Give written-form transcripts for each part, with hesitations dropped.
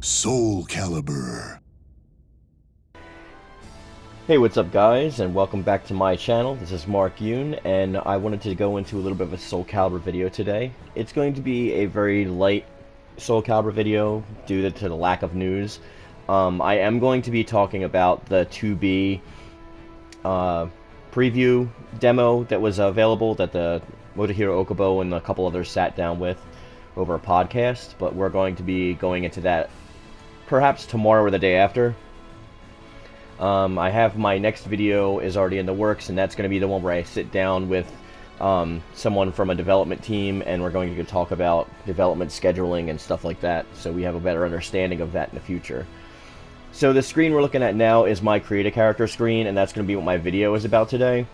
Soul Calibur. Hey, what's up guys, and welcome back to my channel. This is Mark Yoon, and I wanted to go into a little bit of a Soul Calibur video today. It's going to be a very light Soul Calibur video due to the lack of news. I am going to be talking about the 2B preview demo that was available that the Motohiro Okubo and a couple others sat down with over a podcast, but we're going to be going into that perhaps tomorrow or the day after. I have my next video is already in the works, and that's going to be the one where I sit down with someone from a development team, and we're going to talk about development scheduling and stuff like that, so we have a better understanding of that in the future. So the screen we're looking at now is my create a character screen, and that's going to be what my video is about today.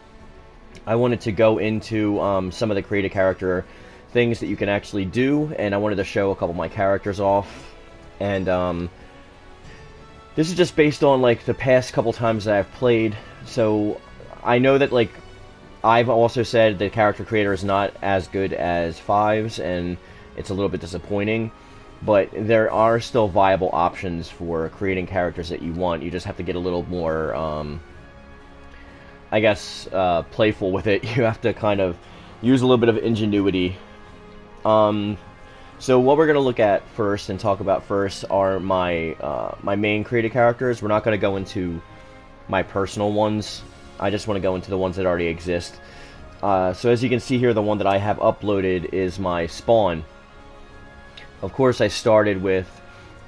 I wanted to go into some of the create a character things that you can actually do, and I wanted to show a couple of my characters off, and this is just based on like the past couple times that I've played. So I know that like I've also said the character creator is not as good as 5's, and it's a little bit disappointing, but there are still viable options for creating characters that you want. You just have to get a little more I guess playful with it. You have to kind of use a little bit of ingenuity. So what we're going to look at first and talk about first are my my main created characters. We're not going to go into my personal ones. I just want to go into the ones that already exist. So as you can see here, the one that I have uploaded is my Spawn. Of course, I started with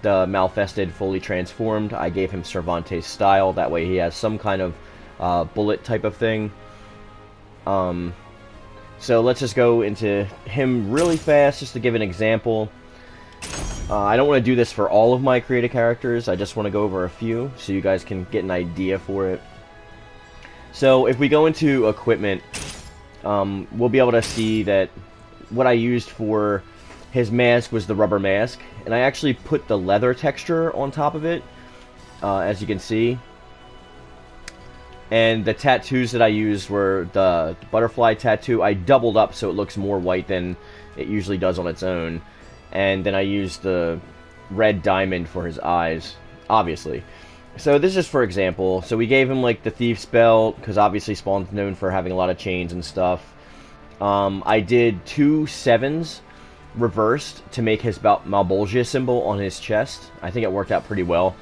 the Malfested fully transformed. I gave him Cervantes style. That way he has some kind of bullet type of thing. So let's just go into him really fast, just to give an example. I don't want to do this for all of my creative characters, I just want to go over a few, so you guys can get an idea for it. So if we go into equipment, we'll be able to see that what I used for his mask was the rubber mask, and I actually put the leather texture on top of it, as you can see. And the tattoos that I used were the butterfly tattoo. I doubled up so it looks more white than it usually does on its own. And then I used the red diamond for his eyes, obviously. So this is for example. So we gave him like the thief's belt, because obviously Spawn's known for having a lot of chains and stuff. I did 2 7s reversed to make his Malbolgia symbol on his chest. I think it worked out pretty well.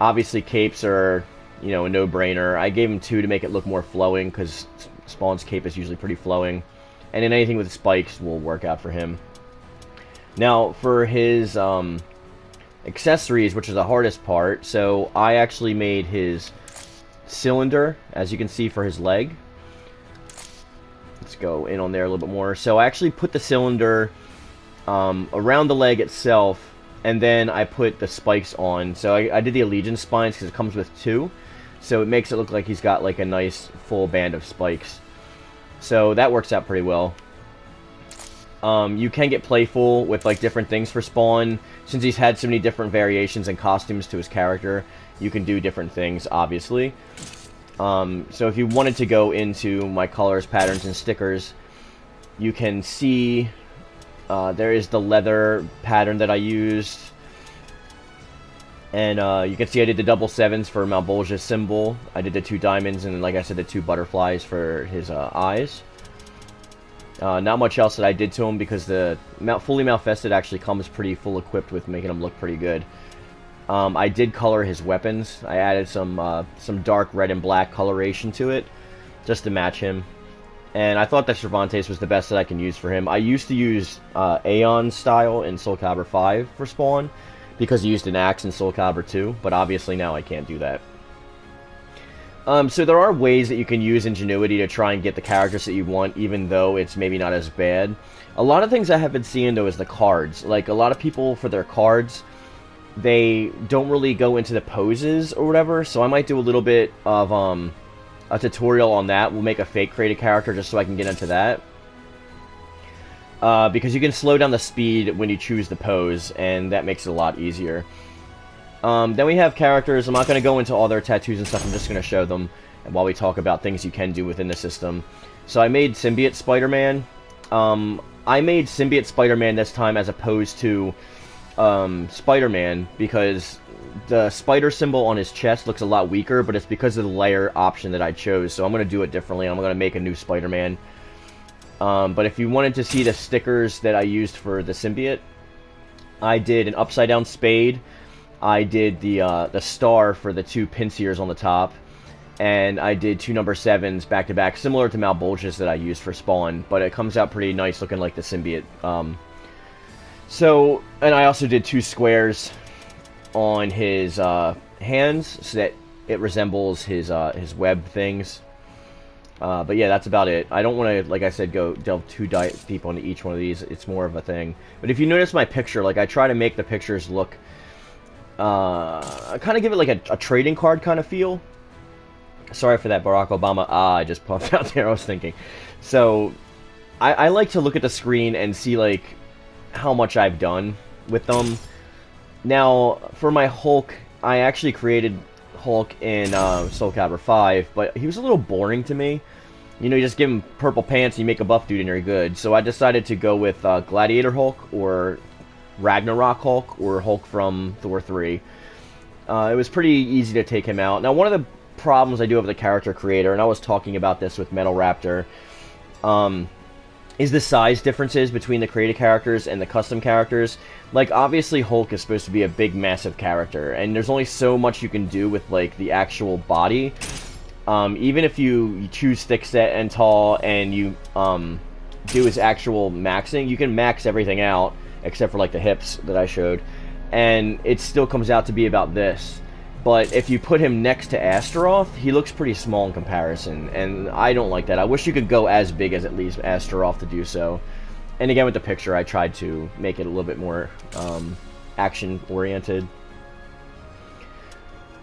Obviously capes are, you know, a no-brainer. I gave him 2 to make it look more flowing, because Spawn's cape is usually pretty flowing. And then anything with spikes will work out for him. Now, for his accessories, which is the hardest part, so I actually made his cylinder, as you can see, for his leg. Let's go in on there a little bit more. So I actually put the cylinder around the leg itself, and then I put the spikes on. So I did the Allegiance spines because it comes with 2. So it makes it look like he's got like a nice full band of spikes. So that works out pretty well. You can get playful with like different things for Spawn. Since he's had so many different variations and costumes to his character, you can do different things, obviously. So if you wanted to go into my colors, patterns, and stickers, you can see there is the leather pattern that I used. And you can see I did the double 7s for Malbolgia's symbol. I did the 2 diamonds, and like I said, the 2 butterflies for his eyes. Not much else that I did to him, because the fully Malfested actually comes pretty full equipped with making him look pretty good. I did color his weapons. I added some dark red and black coloration to it, just to match him. And I thought that Cervantes was the best that I can use for him. I used to use Aeon style in Soul Calibur 5 for Spawn, because he used an axe in Soul Calibur 2, but obviously now I can't do that. So there are ways that you can use ingenuity to try and get the characters that you want, even though it's maybe not as bad. A lot of things I have been seeing, though, is the cards. Like, a lot of people, for their cards, they don't really go into the poses or whatever, so I might do a little bit of a tutorial on that. We'll make a fake created character just so I can get into that. Because you can slow down the speed when you choose the pose, and that makes it a lot easier. Then we have characters. I'm not going to go into all their tattoos and stuff, I'm just going to show them while we talk about things you can do within the system. So I made Symbiote Spider-Man. I made Symbiote Spider-Man this time as opposed to Spider-Man, because the spider symbol on his chest looks a lot weaker, but it's because of the layer option that I chose, so I'm going to do it differently. I'm going to make a new Spider-Man. But if you wanted to see the stickers that I used for the symbiote, I did an upside-down spade, I did the star for the 2 pinciers on the top, and I did 2 number 7s back-to-back, similar to Malbolge's that I used for Spawn, but it comes out pretty nice looking like the symbiote. And I also did 2 squares on his hands so that it resembles his web things. But yeah, that's about it. I don't want to, like I said, go delve too deep onto each one of these. It's more of a thing. But if you notice my picture, like I try to make the pictures look, kind of give it like a trading card kind of feel. Sorry for that Barack Obama I just puffed out there, I was thinking. So, I like to look at the screen and see, like, how much I've done with them. Now, for my Hulk, I actually created Hulk in Soul Calibur 5, but he was a little boring to me. You know, you just give him purple pants, and you make a buff dude, and you're good. So I decided to go with Gladiator Hulk, or Ragnarok Hulk, or Hulk from Thor 3. It was pretty easy to take him out. Now, one of the problems I do have with the character creator, and I was talking about this with Metal Raptor, is the size differences between the created characters and the custom characters. Like, obviously Hulk is supposed to be a big, massive character, and there's only so much you can do with, like, the actual body. Even if you choose thick set and tall, and you do his actual maxing, you can max everything out, except for, like, the hips that I showed, and it still comes out to be about this. But if you put him next to Astaroth, he looks pretty small in comparison, and I don't like that. I wish you could go as big as at least Astaroth to do so. And again, with the picture, I tried to make it a little bit more action-oriented.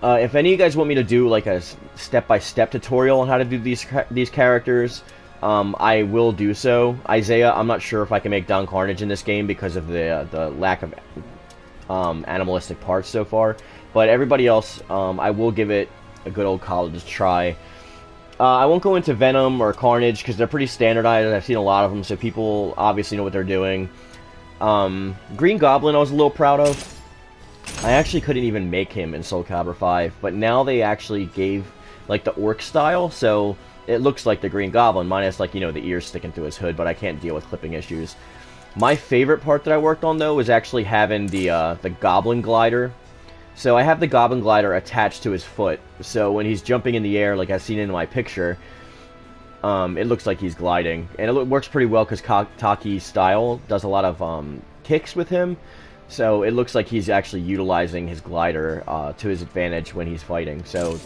If any of you guys want me to do like a step-by-step tutorial on how to do these characters, I will do so. Isaiah, I'm not sure if I can make Don Carnage in this game because of the lack of animalistic parts so far. But everybody else, I will give it a good old college try. I won't go into Venom or Carnage because they're pretty standardized. I've seen a lot of them, so people obviously know what they're doing. Green Goblin I was a little proud of. I actually couldn't even make him in Soul Calibur 5, but now they actually gave like the orc style, so it looks like the Green Goblin, minus like, you know, the ears sticking through his hood, but I can't deal with clipping issues. My favorite part that I worked on, though, was actually having the Goblin Glider. So I have the Goblin Glider attached to his foot, so when he's jumping in the air, like I've seen in my picture, it looks like he's gliding. And it works pretty well because Taki's style does a lot of kicks with him, so it looks like he's actually utilizing his glider to his advantage when he's fighting. So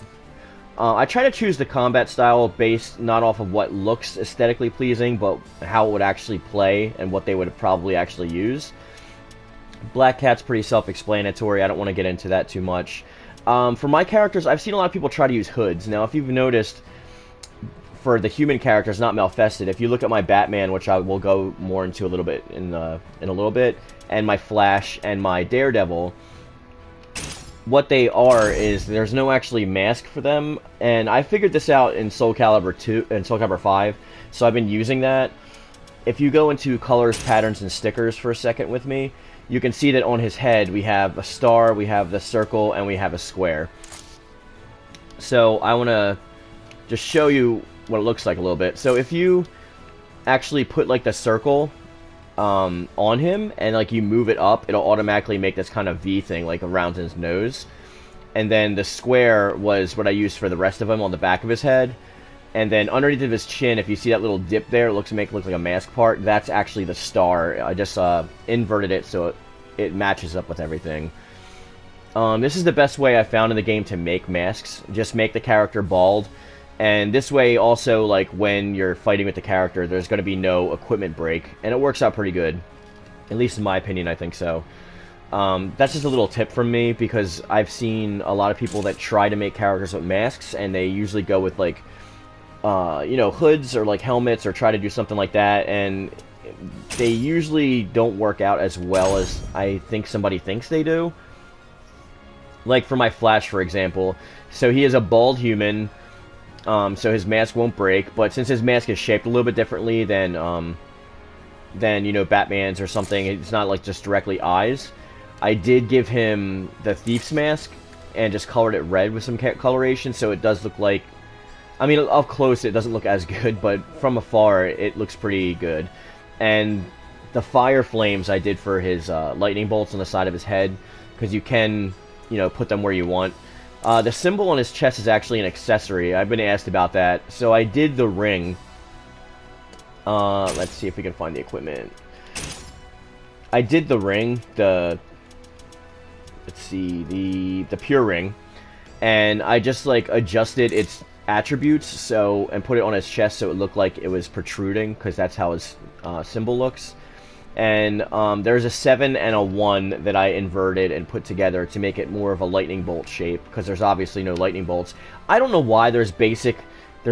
I try to choose the combat style based not off of what looks aesthetically pleasing, but how it would actually play and what they would probably actually use. Black Cat's pretty self-explanatory. I don't want to get into that too much. For my characters, I've seen a lot of people try to use hoods. Now, if you've noticed, for the human characters, not Malfested, if you look at my Batman, which I will go more into a little bit in a little bit, and my Flash and my Daredevil, what they are is there's no actually mask for them, and I figured this out in Soul Calibur 2 and Soul Calibur 5, so I've been using that. If you go into colors, patterns, and stickers for a second with me, you can see that on his head we have a star, we have the circle, and we have a square. So I want to just show you what it looks like a little bit. So if you actually put like the circle on him and like you move it up, it'll automatically make this kind of V thing like around his nose. And then the square was what I used for the rest of him on the back of his head. And then underneath of his chin, if you see that little dip there, it looks like a mask part. That's actually the star. I just inverted it so it matches up with everything. This is the best way I found in the game to make masks. Just make the character bald. And this way also, like, when you're fighting with the character, there's going to be no equipment break. And it works out pretty good. At least in my opinion, I think so. That's just a little tip from me, because I've seen a lot of people that try to make characters with masks, and they usually go with, like, you know, hoods or like helmets, or try to do something like that, and they usually don't work out as well as I think somebody thinks they do. Like for my Flash, for example, so he is a bald human, so his mask won't break, but since his mask is shaped a little bit differently than you know, Batman's or something, it's not like just directly eyes. I did give him the Thief's Mask and just colored it red with some coloration, so it does look like... I mean, up close it doesn't look as good, but from afar it looks pretty good. And the fire flames I did for his lightning bolts on the side of his head, because you can, you know, put them where you want. The symbol on his chest is actually an accessory. I've been asked about that. So I did the ring. Let's see if we can find the equipment. I did the ring, let's see, the pure ring, and I just like adjusted its attributes and put it on his chest so it looked like it was protruding, because that's how his symbol looks. And there's a 7 and a 1 that I inverted and put together to make it more of a lightning bolt shape, because there's obviously no lightning bolts. I don't know why there's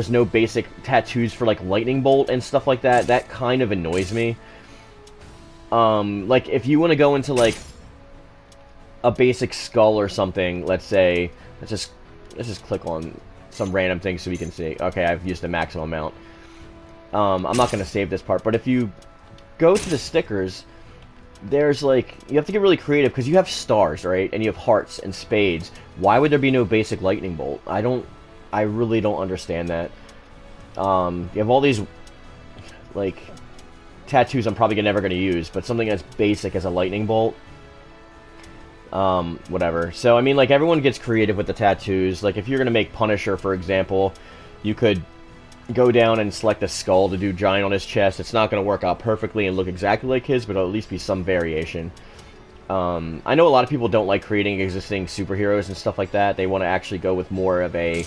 no basic tattoos for like lightning bolt and stuff like that. That kind of annoys me. Like if you want to go into like a basic skull or something, let's say, let's just click on some random thing so we can see. Okay, I've used the maximum amount. I'm not going to save this part, but if you go to the stickers, there's like, you have to get really creative because you have stars, right? And you have hearts and spades. Why would there be no basic lightning bolt? I really don't understand that. You have all these like tattoos I'm probably never going to use, but something as basic as a lightning bolt, whatever. So I mean, like, everyone gets creative with the tattoos. Like if you're going to make Punisher, for example, you could go down and select a skull to do giant on his chest. It's not going to work out perfectly and look exactly like his, but it'll at least be some variation. I know a lot of people don't like creating existing superheroes and stuff like that. They want to actually go with more of a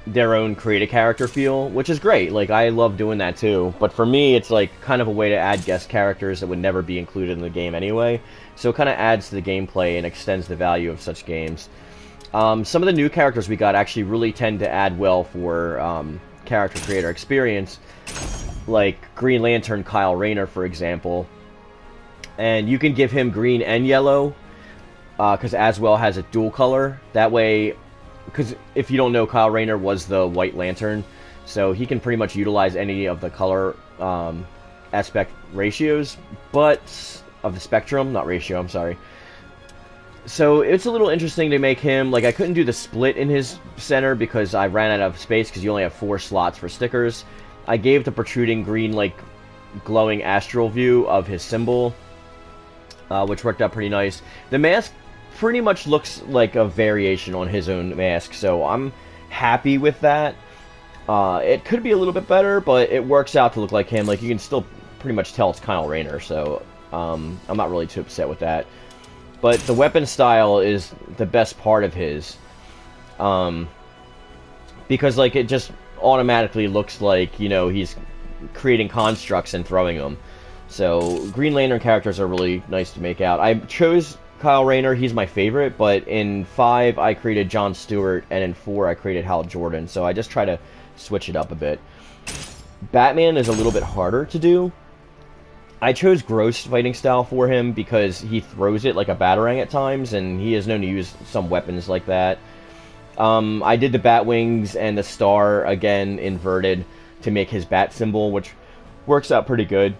their own creative character feel, which is great. Like, I love doing that too, but for me it's like kind of a way to add guest characters that would never be included in the game anyway, so it kind of adds to the gameplay and extends the value of such games. Some of the new characters we got actually really tend to add well for character creator experience, like Green Lantern Kyle Rayner, for example. And you can give him green and yellow, because Aswell has a dual color. That way, because if you don't know, Kyle Rayner was the White Lantern, so he can pretty much utilize any of the color aspect ratios, but of the spectrum, not ratio, I'm sorry. So it's a little interesting to make him, like, I couldn't do the split in his center because I ran out of space, because you only have 4 slots for stickers. I gave the protruding green, like, glowing astral view of his symbol, which worked out pretty nice. The mask pretty much looks like a variation on his own mask, so I'm happy with that. It could be a little bit better, but it works out to look like him. Like, you can still pretty much tell it's Kyle Rayner, so I'm not really too upset with that. But the weapon style is the best part of his, because, like, it just automatically looks like, you know, he's creating constructs and throwing them. So Green Lantern characters are really nice to make out. I chose Kyle Rayner, he's my favorite, but in 5 I created John Stewart, and in 4 I created Hal Jordan, so I just try to switch it up a bit. Batman is a little bit harder to do. I chose gross fighting style for him because he throws it like a batarang at times, and he is known to use some weapons like that. I did the bat wings and the star, again, inverted to make his bat symbol, which works out pretty good.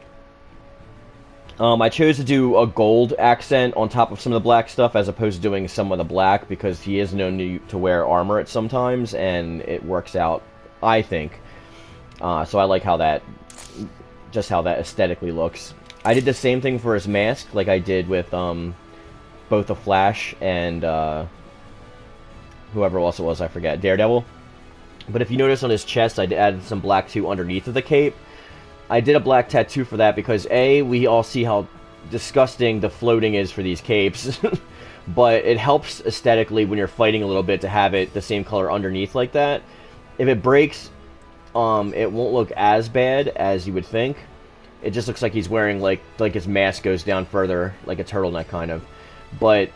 I chose to do a gold accent on top of some of the black stuff as opposed to doing some of the black, because he is known to wear armor at some times, and it works out, I think. So I like how that aesthetically looks. I did the same thing for his mask, like I did with both the Flash and whoever else it was, I forget, Daredevil. But if you notice on his chest, I added some black too underneath of the cape. I did a black tattoo for that because, A, we all see how disgusting the floating is for these capes, but it helps aesthetically when you're fighting a little bit to have it the same color underneath like that. If it breaks, it won't look as bad as you would think. It just looks like he's wearing, like his mask goes down further, like a turtleneck kind of. But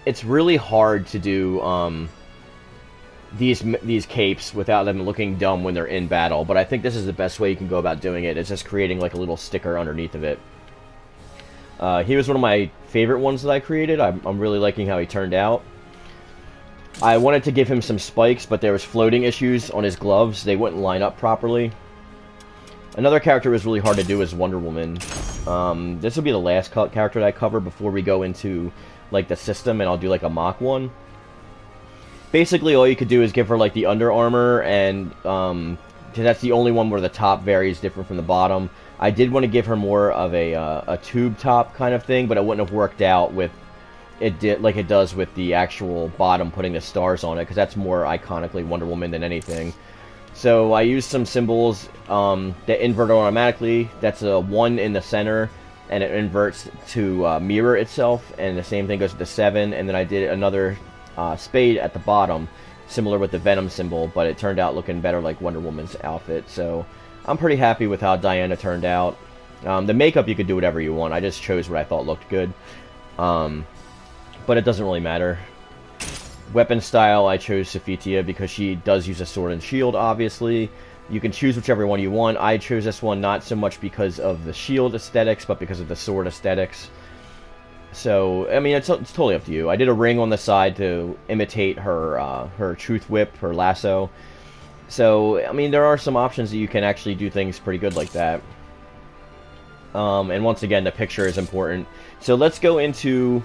it's really hard to do these capes without them looking dumb when they're in battle. But I think this is the best way you can go about doing it. It's just creating like a little sticker underneath of it. He was one of my favorite ones that I created. I'm really liking how he turned out. I wanted to give him some spikes, but there was floating issues on his gloves. They wouldn't line up properly. Another character was really hard to do is Wonder Woman. This will be the last character that I cover before we go into like the system, and I'll do like a mock one. Basically, all you could do is give her like the under armor, and that's the only one where the top varies different from the bottom. I did want to give her more of a tube top kind of thing, but it wouldn't have worked out with it like it does with the actual bottom putting the stars on it, because that's more iconically Wonder Woman than anything. So I used some symbols that invert automatically. That's a 1 in the center, and it inverts to mirror itself, and the same thing goes with the 7, and then I did another spade at the bottom, similar with the Venom symbol, but it turned out looking better like Wonder Woman's outfit. So I'm pretty happy with how Diana turned out. The makeup, you could do whatever you want. I just chose what I thought looked good. But it doesn't really matter. Weapon style, I chose Sophitia because she does use a sword and shield, obviously. You can choose whichever one you want. I chose this one not so much because of the shield aesthetics, but because of the sword aesthetics. So, I mean, it's totally up to you. I did a ring on the side to imitate her truth whip, her lasso. So, I mean, there are some options that you can actually do things pretty good like that. And once again, the picture is important. So let's go into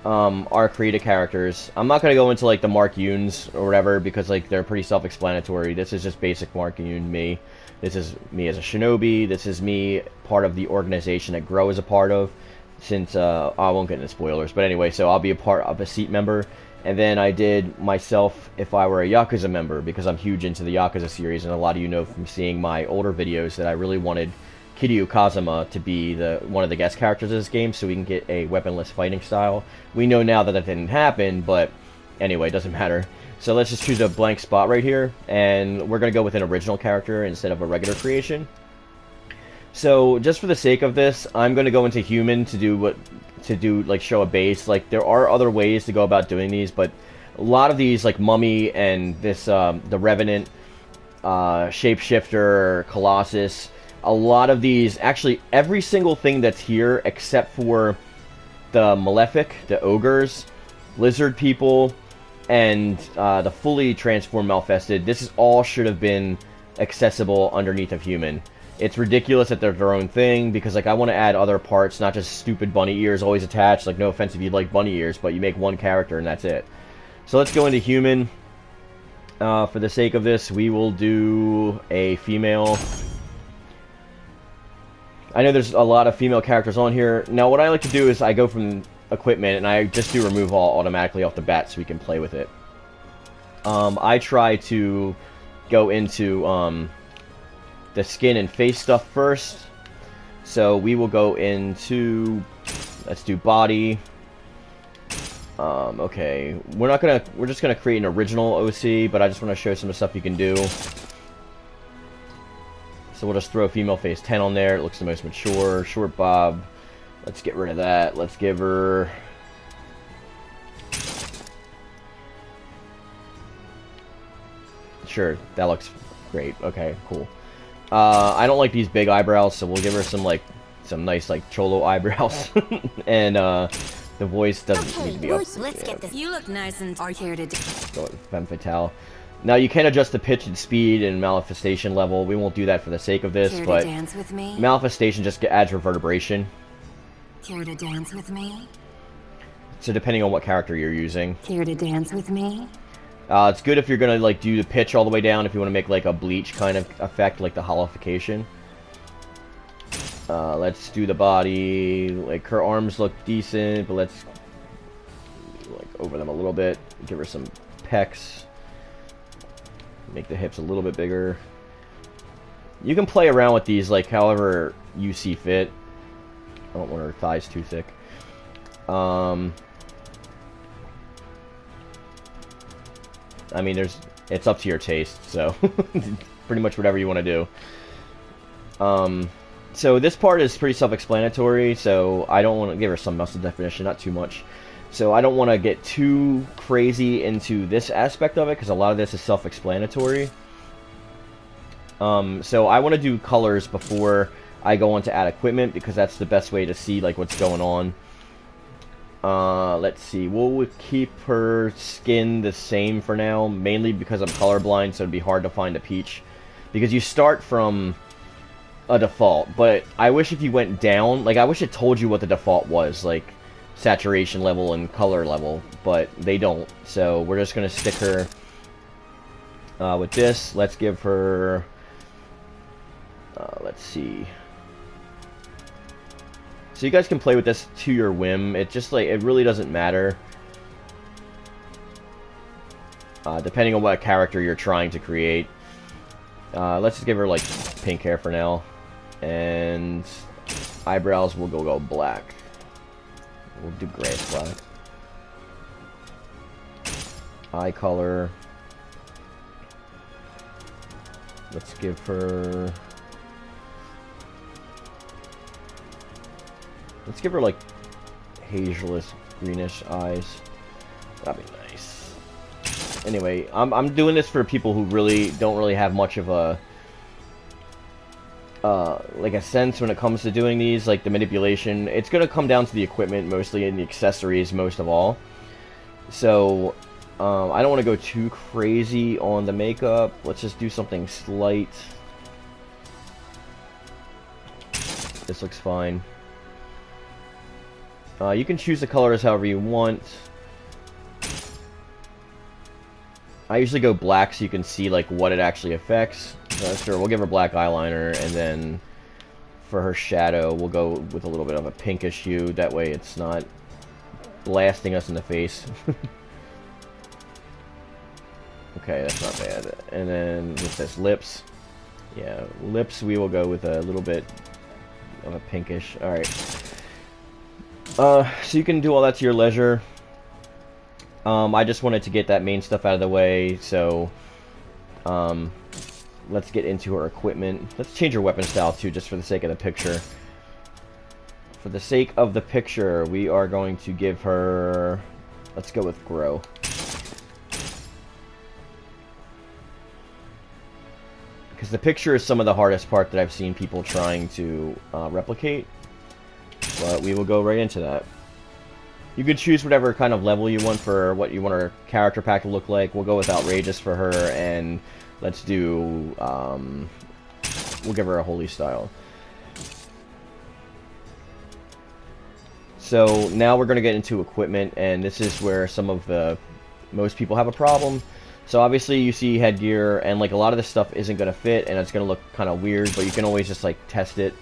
our created characters. I'm not going to go into like the Mark Yuns or whatever, because like they're pretty self-explanatory. This is just basic Mark Yun me. This is me as a shinobi. This is me part of the organization that Grow is a part of. Since I won't get into spoilers, but anyway, so I'll be a part of a seat member. And then I did myself if I were a Yakuza member, because I'm huge into the Yakuza series, and a lot of you know from seeing my older videos that I really wanted Kiryu Kazuma to be one of the guest characters of this game, so we can get a weaponless fighting style. We know now that that didn't happen, but anyway, it doesn't matter. So let's just choose a blank spot right here, and we're going to go with an original character instead of a regular creation. So just for the sake of this, I'm going to go into human to show a base. Like, there are other ways to go about doing these, but a lot of these, like Mummy and this the Revenant, Shapeshifter, Colossus, a lot of these, actually every single thing that's here except for the Malefic, the Ogres, Lizard People, and the fully transformed Malfested, this is all should have been accessible underneath of human. It's ridiculous that they're their own thing, because like I want to add other parts, not just stupid bunny ears always attached. Like, no offense if you like bunny ears, but you make one character and that's it. So let's go into human. For the sake of this, we will do a female. I know there's a lot of female characters on here. Now what I like to do is I go from equipment and I just do remove all automatically off the bat so we can play with it. I try to go into the skin and face stuff first. So we will go into, let's do body. Okay, we're just gonna create an original OC, but I just want to show some of the stuff you can do. So we'll just throw female face 10 on there. It looks the most mature. Short bob. Let's get rid of that. Let's give her, sure, that looks great. Okay, cool. I don't like these big eyebrows, so we'll give her some nice like cholo eyebrows. And the voice doesn't need to be up. Let's get this. You look nice and are here to go with femme fatale. Now you can adjust the pitch and speed and manifestation level. We won't do that for the sake of this, care but to dance with me? Manifestation just adds reverberation. Care to dance with me? So depending on what character you're using. Care to dance with me? It's good if you're gonna like do the pitch all the way down, if you want to make like a bleach kind of effect, like the hollification. Let's do the body. Like, her arms look decent, but let's like over them a little bit. Give her some pecs. Make the hips a little bit bigger. You can play around with these like however you see fit. I don't want her thighs too thick. I mean, it's up to your taste, so pretty much whatever you want to do. So this part is pretty self-explanatory, so I don't want to give her some muscle definition, not too much. So I don't want to get too crazy into this aspect of it, because a lot of this is self-explanatory. So I want to do colors before I go on to add equipment, because that's the best way to see like what's going on. Let's see, we'll keep her skin the same for now, mainly because I'm colorblind, so it'd be hard to find a peach. Because you start from a default, but I wish if you went down, like I wish it told you what the default was, like saturation level and color level, but they don't. So we're just gonna stick her with this. Let's give her, let's see. So you guys can play with this to your whim. It just like, it really doesn't matter. Depending on what character you're trying to create. Let's just give her like pink hair for now. And eyebrows will go black. We'll do grayish black. Eye color. Let's give her... Let's give her like hazelish greenish eyes. That'd be nice. Anyway, I'm doing this for people who really don't really have much of a like a sense when it comes to doing these, like the manipulation. It's gonna come down to the equipment mostly and the accessories most of all. So I don't want to go too crazy on the makeup. Let's just do something slight. This looks fine. You can choose the colors however you want. I usually go black so you can see like what it actually affects. Sure, we'll give her black eyeliner, and then for her shadow, we'll go with a little bit of a pinkish hue. That way it's not blasting us in the face. Okay, that's not bad. And then with this lips, yeah, lips we will go with a little bit of a pinkish. Alright. So you can do all that to your leisure. I just wanted to get that main stuff out of the way, so let's get into her equipment. Let's change her weapon style too, just for the sake of the picture. For the sake of the picture, we are going to give her... Let's go with Grow. Because the picture is some of the hardest part that I've seen people trying to replicate. But we will go right into that. You can choose whatever kind of level you want for what you want her character pack to look like. We'll go with Outrageous for her, and let's do... we'll give her a Holy style. So now we're going to get into equipment, and this is where some of the... most people have a problem. So obviously you see headgear, and like a lot of this stuff isn't going to fit, and it's going to look kind of weird, but you can always just like test it.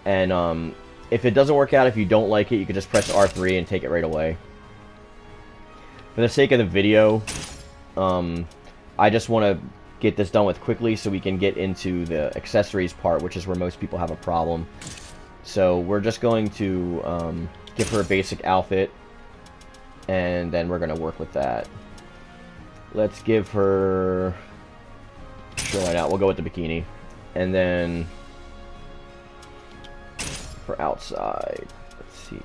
And if it doesn't work out, if you don't like it, you can just press R3 and take it right away. For the sake of the video, I just want to get this done with quickly so we can get into the accessories part, which is where most people have a problem. So we're just going to give her a basic outfit, and then we're going to work with that. Let's give her... Sure, why not? We'll go with the bikini. And then... for outside, let's see.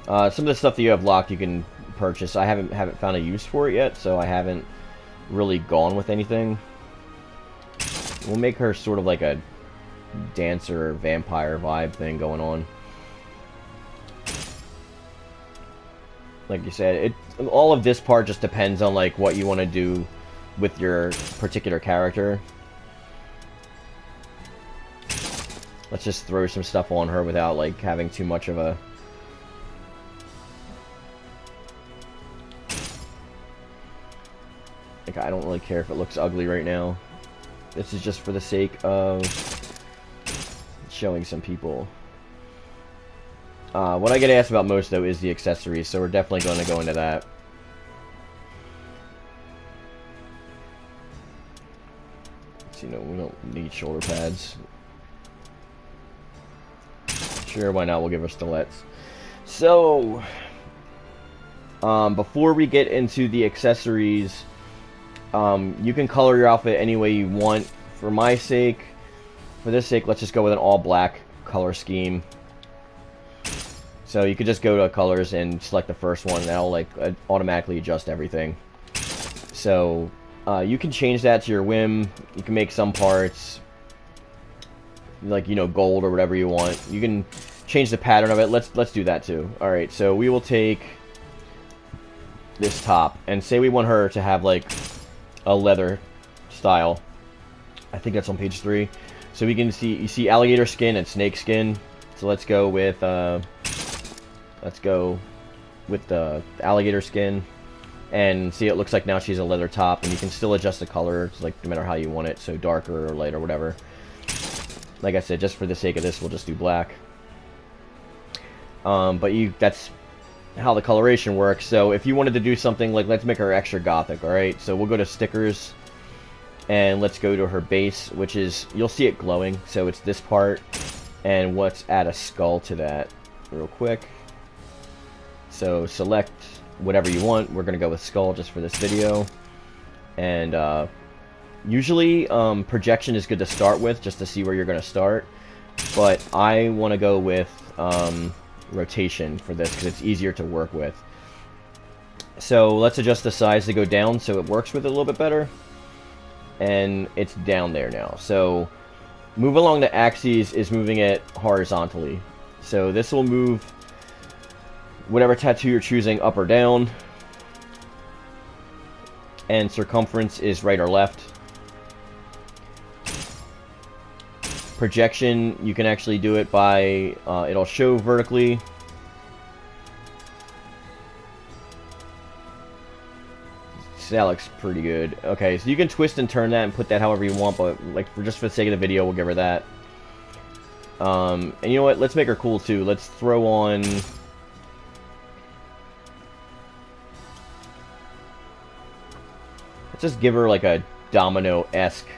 Some of the stuff that you have locked you can purchase. I haven't found a use for it yet, so I haven't really gone with anything. We'll make her sort of like a dancer vampire vibe thing going on. Like you said, all of this part just depends on like what you want to do with your particular character. Let's just throw some stuff on her without like having too much of a... Like, I don't really care if it looks ugly right now. This is just for the sake of showing some people. What I get asked about most though is the accessories, so we're definitely going to go into that. So, you know, we don't need shoulder pads. Sure, why not? We'll give her stilettes. So, before we get into the accessories, you can color your outfit any way you want. For my sake, for this sake, let's just go with an all black color scheme. So you could just go to colors and select the first one, and that'll like automatically adjust everything. So you can change that to your whim. You can make some parts like, you know, gold or whatever you want. You can change the pattern of it. Let's do that too. All right, so we will take this top and say we want her to have like a leather style. I think that's on page 3. So we can see, you see alligator skin and snake skin. So let's go with the alligator skin. And see, it looks like now she's a leather top, and you can still adjust the color, it's like no matter how you want it, so darker or light or whatever. Like I said, just for the sake of this, we'll just do black. But that's how the coloration works. So if you wanted to do something like, let's make her extra gothic, alright? So we'll go to stickers, and let's go to her base, which is, you'll see it glowing, so it's this part, and let's add a skull to that real quick. So select whatever you want. We're going to go with skull just for this video. And usually projection is good to start with, just to see where you're going to start. But I want to go with rotation for this, because it's easier to work with. So let's adjust the size to go down so it works with it a little bit better. And it's down there now. So move along the axes is moving it horizontally. So this will move whatever tattoo you're choosing up or down. And circumference is right or left. Projection, you can actually do it by, it'll show vertically. So that looks pretty good. Okay, so you can twist and turn that and put that however you want, but like just for the sake of the video, we'll give her that. And you know what? Let's make her cool too. Let's throw on. Let's just give her like a domino-esque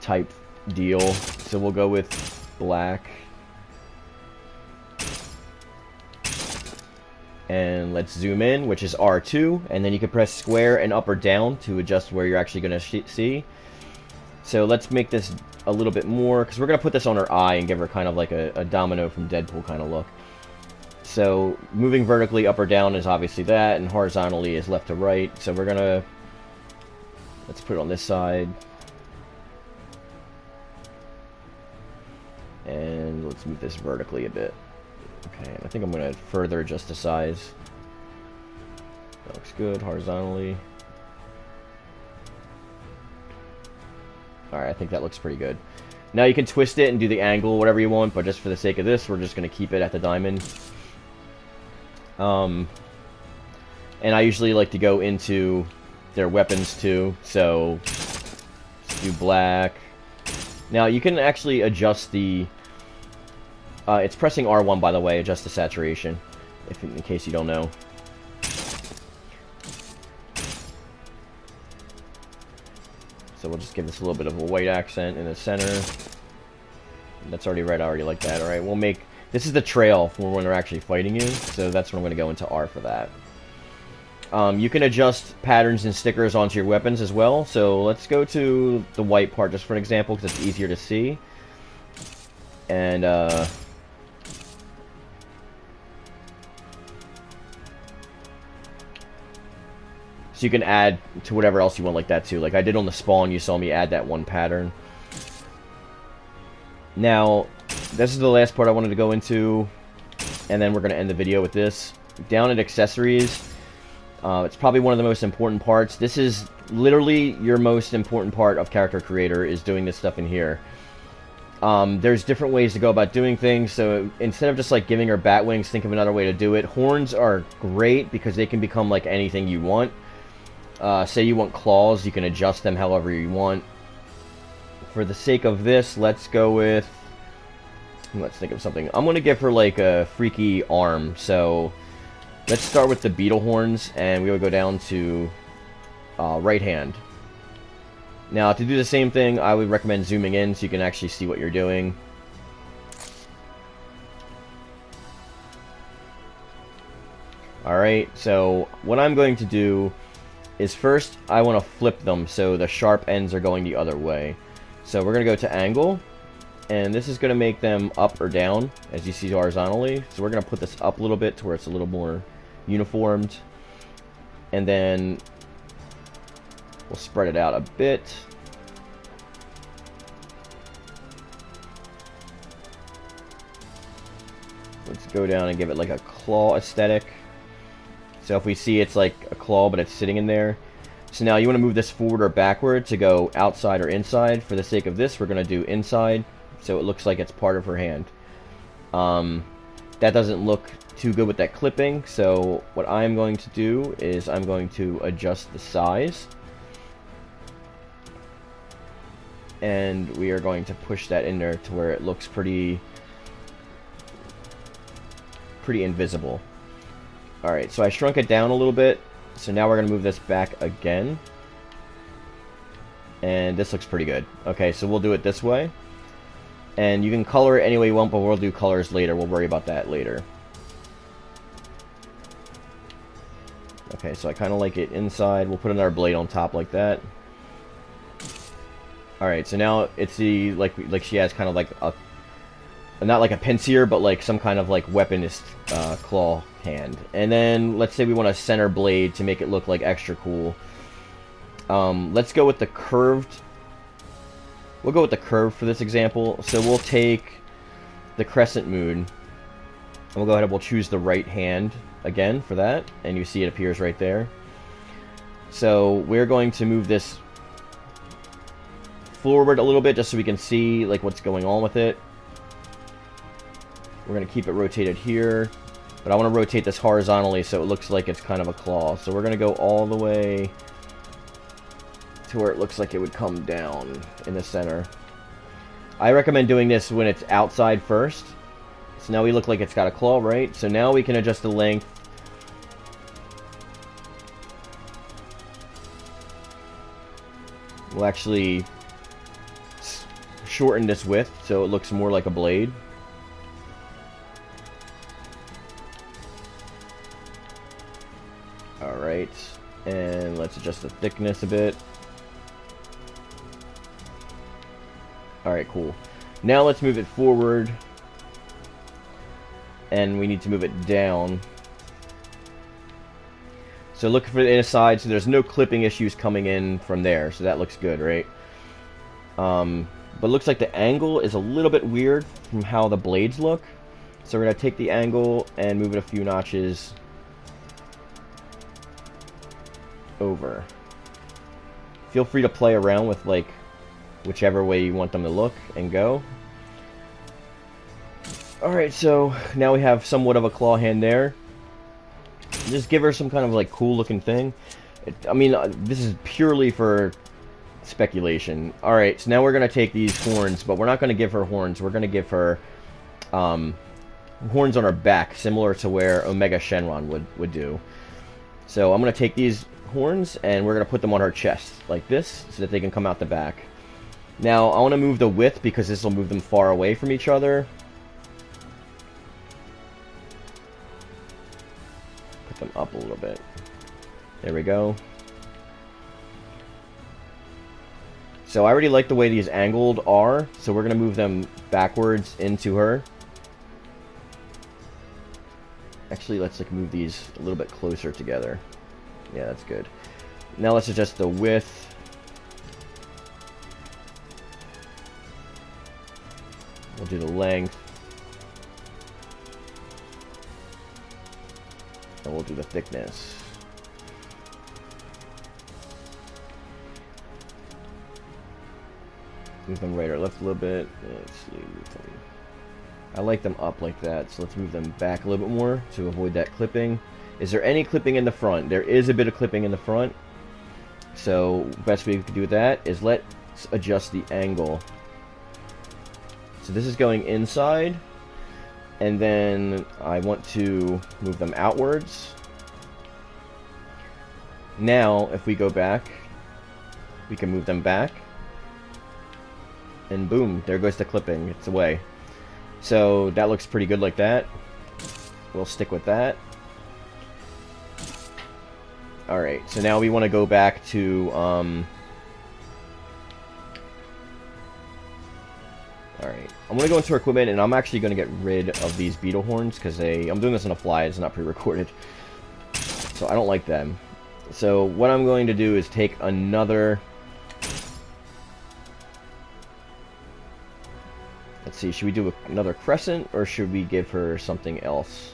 type deal. So we'll go with black. And let's zoom in, which is R2, and then you can press square and up or down to adjust where you're actually going to see. So let's make this a little bit more, because we're going to put this on her eye and give her kind of like a domino from Deadpool kind of look. So moving vertically up or down is obviously that, and horizontally is left to right. So we're going to, let's put it on this side. And let's move this vertically a bit. Okay, and I think I'm going to further adjust the size. That looks good, horizontally. Alright, I think that looks pretty good. Now you can twist it and do the angle, whatever you want, but just for the sake of this, we're just going to keep it at the diamond. And I usually like to go into their weapons too, so let's do black. Now you can actually adjust the... it's pressing R1, by the way, adjust the saturation, in case you don't know. So we'll just give this a little bit of a white accent in the center. That's already red, I already like that. Alright, we'll make... This is the trail for when they're actually fighting you, so that's when I'm going to go into R for that. You can adjust patterns and stickers onto your weapons as well, so let's go to the white part just for an example, because it's easier to see. And, so you can add to whatever else you want like that too. Like I did on the spawn, you saw me add that one pattern. Now, this is the last part I wanted to go into, and then we're going to end the video with this. Down at accessories, it's probably one of the most important parts. This is literally your most important part of Character Creator, is doing this stuff in here. There's different ways to go about doing things, so instead of just like giving her bat wings, think of another way to do it. Horns are great because they can become like anything you want. Say you want claws, you can adjust them however you want. For the sake of this, let's go with... Let's think of something. I'm going to give her like a freaky arm, so let's start with the beetle horns, and we will go down to right hand. Now, to do the same thing, I would recommend zooming in so you can actually see what you're doing. Alright, so what I'm going to do is first, I want to flip them so the sharp ends are going the other way. So we're going to go to angle, and this is going to make them up or down, as you see horizontally. So we're going to put this up a little bit to where it's a little more uniformed. And then we'll spread it out a bit. Let's go down and give it like a claw aesthetic. So if we see it's like a claw, but it's sitting in there. So now you want to move this forward or backward to go outside or inside. For the sake of this, we're going to do inside, so it looks like it's part of her hand. That doesn't look too good with that clipping, so what I'm going to do is I'm going to adjust the size. And we are going to push that in there to where it looks pretty invisible. Alright, so I shrunk it down a little bit. So now we're going to move this back again. And this looks pretty good. Okay, so we'll do it this way. And you can color it any way you want, but we'll do colors later. We'll worry about that later. Okay, so I kind of like it inside. We'll put another blade on top like that. Alright, so now it's the, like she has kind of like a, not like a pincier, but like some kind of like weaponist claw hand. And then let's say we want a center blade to make it look like extra cool. Let's go with the curved. We'll go with the curve for this example. So we'll take the crescent moon, and we'll go ahead and we'll choose the right hand again for that, and you see it appears right there. So we're going to move this forward a little bit just so we can see like what's going on with it. We're going to keep it rotated here, but I want to rotate this horizontally so it looks like it's kind of a claw. So we're going to go all the way to where it looks like it would come down in the center. I recommend doing this when it's outside first. So now we look like it's got a claw, right? So now we can adjust the length. We'll actually shorten this width so it looks more like a blade. Alright, and let's adjust the thickness a bit. Alright, cool. Now let's move it forward. And we need to move it down. So look for the inside, so there's no clipping issues coming in from there. So that looks good, right? But it looks like the angle is a little bit weird from how the blades look. So we're going to take the angle and move it a few notches over. Feel free to play around with like whichever way you want them to look and go. Alright, so now we have somewhat of a claw hand there. Just give her some kind of like cool looking thing. I mean, this is purely for speculation. Alright, so now we're going to take these horns, but we're not going to give her horns. We're going to give her horns on her back, similar to where Omega Shenron would do. So I'm going to take these horns and we're going to put them on her chest like this so that they can come out the back. Now I want to move the width because this will move them far away from each other. Put them up a little bit. There we go. So I already like the way these angled are, so we're going to move them backwards into her. Actually, let's like move these a little bit closer together. Yeah, that's good. Now let's adjust the width. We'll do the length. And we'll do the thickness. Move them right or left a little bit. Let's see. I like them up like that, so let's move them back a little bit more to avoid that clipping. Is there any clipping in the front? There is a bit of clipping in the front. So best way we can do that is let's adjust the angle. So this is going inside, and then I want to move them outwards. Now, if we go back, we can move them back. And boom, there goes the clipping. It's away. So that looks pretty good like that. We'll stick with that. Alright, so now we want to go back to... Alright, I'm going to go into our equipment, and I'm actually going to get rid of these beetle horns, because I'm doing this on the fly, it's not pre-recorded. So I don't like them. So what I'm going to do is take another... Let's see, should we do another crescent, or should we give her something else?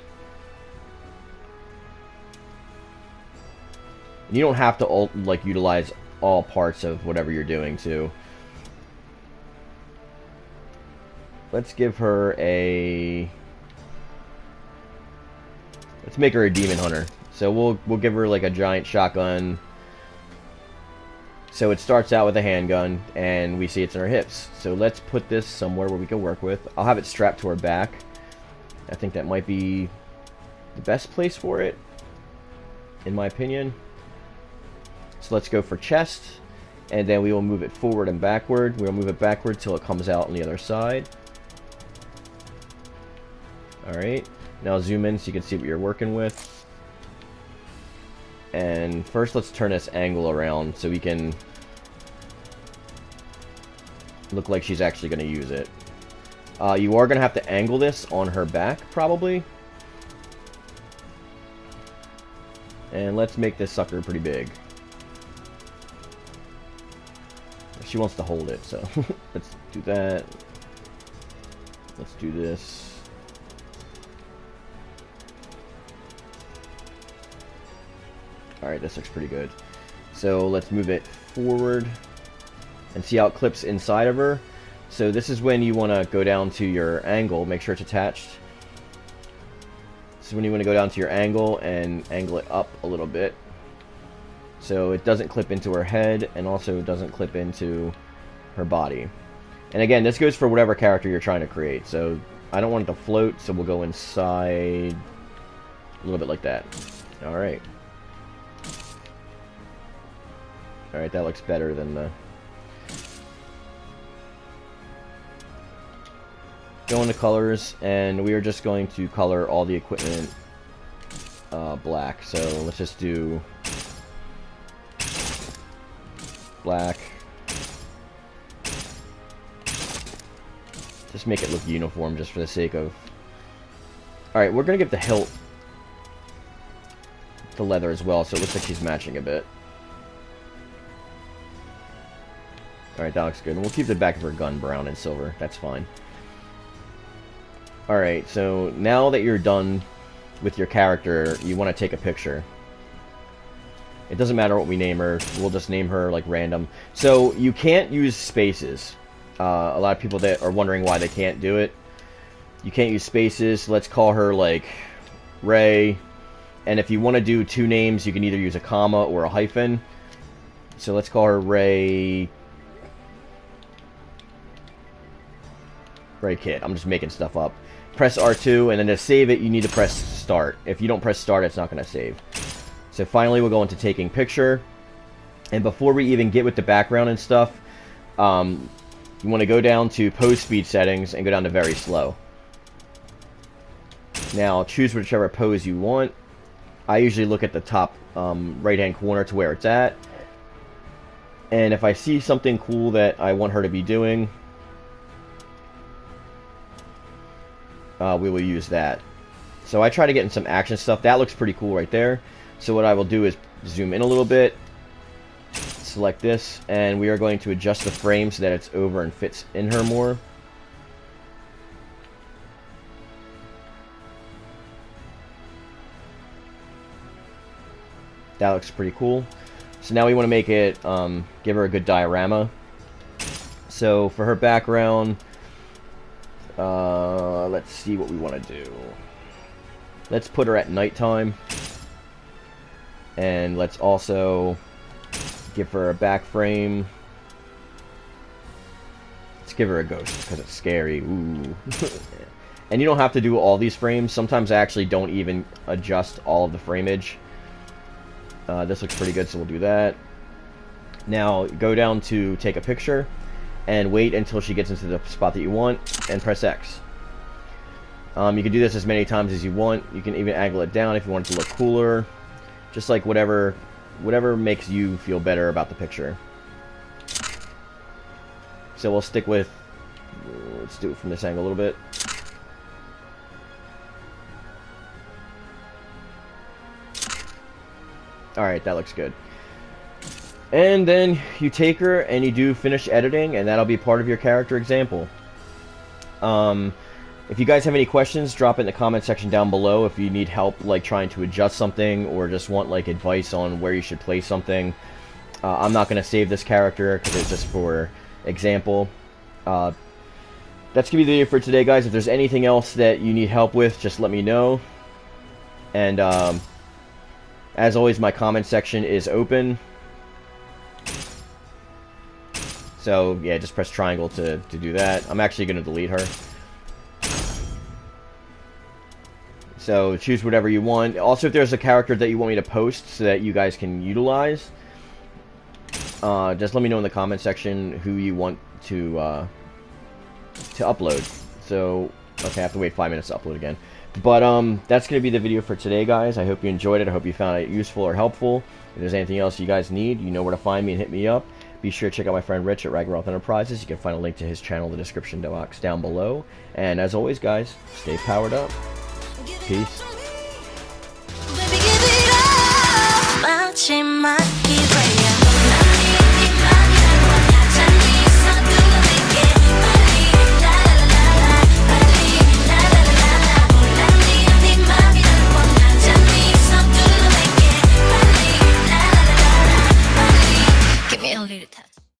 And you don't have to like utilize all parts of whatever you're doing too. Let's give her a... Let's make her a demon hunter. So we'll give her like a giant shotgun. So it starts out with a handgun, and we see it's in her hips. So let's put this somewhere where we can work with. I'll have it strapped to her back. I think that might be the best place for it, in my opinion. So let's go for chest, and then we will move it forward and backward. We'll move it backward till it comes out on the other side. Alright, now zoom in so you can see what you're working with. And first let's turn this angle around so we can look like she's actually going to use it. You are going to have to angle this on her back, probably. And let's make this sucker pretty big. She wants to hold it, so let's do that. Let's do this. Alright, this looks pretty good. So let's move it forward and see how it clips inside of her. So this is when you want to go down to your angle, make sure it's attached. This is when you want to go down to your angle and angle it up a little bit. So it doesn't clip into her head and also doesn't clip into her body. And again, this goes for whatever character you're trying to create. So I don't want it to float, so we'll go inside a little bit like that. Alright. Alright, that looks better than the... Go into colors, and we are just going to color all the equipment black. So let's just do black. Just make it look uniform just for the sake of... Alright, we're going to give the hilt the leather as well, so it looks like she's matching a bit. Alright, that looks good. And we'll keep the back of her gun brown and silver. That's fine. Alright, so now that you're done with your character, you want to take a picture. It doesn't matter what we name her. We'll just name her, like, random. So, you can't use spaces. A lot of people that are wondering why they can't do it. You can't use spaces. Let's call her, like, Ray. And if you want to do two names, you can either use a comma or a hyphen. So let's call her Ray Kit. I'm just making stuff up. Press R2, and then to save it, you need to press start. If you don't press start, it's not going to save. So finally, we'll go into taking picture. And before we even get with the background and stuff, you want to go down to pose speed settings and go down to very slow. Now, choose whichever pose you want. I usually look at the top right-hand corner to where it's at. And if I see something cool that I want her to be doing, we will use that. So I try to get in some action stuff. That looks pretty cool right there. So what I will do is zoom in a little bit, select this, and we are going to adjust the frame so that it's over and fits in her more. That looks pretty cool. So now we want to make it, give her a good diorama. So for her background, let's see what we want to do. Let's put her at nighttime. And let's also give her a back frame. Let's give her a ghost because it's scary. Ooh. And you don't have to do all these frames. Sometimes I actually don't even adjust all of the frameage. This looks pretty good, so we'll do that. Now, go down to take a picture, and wait until she gets into the spot that you want, and press X. You can do this as many times as you want. You can even angle it down if you want it to look cooler. Just like whatever makes you feel better about the picture. So we'll stick with... Let's do it from this angle a little bit. Alright, that looks good. And then you take her and you do finish editing, and that'll be part of your character example. If you guys have any questions, drop it in the comment section down below. If you need help like trying to adjust something or just want like advice on where you should place something, I'm not going to save this character because it's just for example. That's going to be the video for today, guys. If there's anything else that you need help with, just let me know. And as always, my comment section is open. So yeah, just press triangle to do that. I'm actually going to delete her. So choose whatever you want. Also, if there's a character that you want me to post so that you guys can utilize, just let me know in the comment section who you want to upload. So, okay, I have to wait 5 minutes to upload again. But that's going to be the video for today, guys. I hope you enjoyed it. I hope you found it useful or helpful. If there's anything else you guys need, you know where to find me and hit me up. Be sure to check out my friend Rich at Ragnarok Enterprises. You can find a link to his channel in the description box down below. And as always, guys, stay powered up. Peace. Give me a little tap.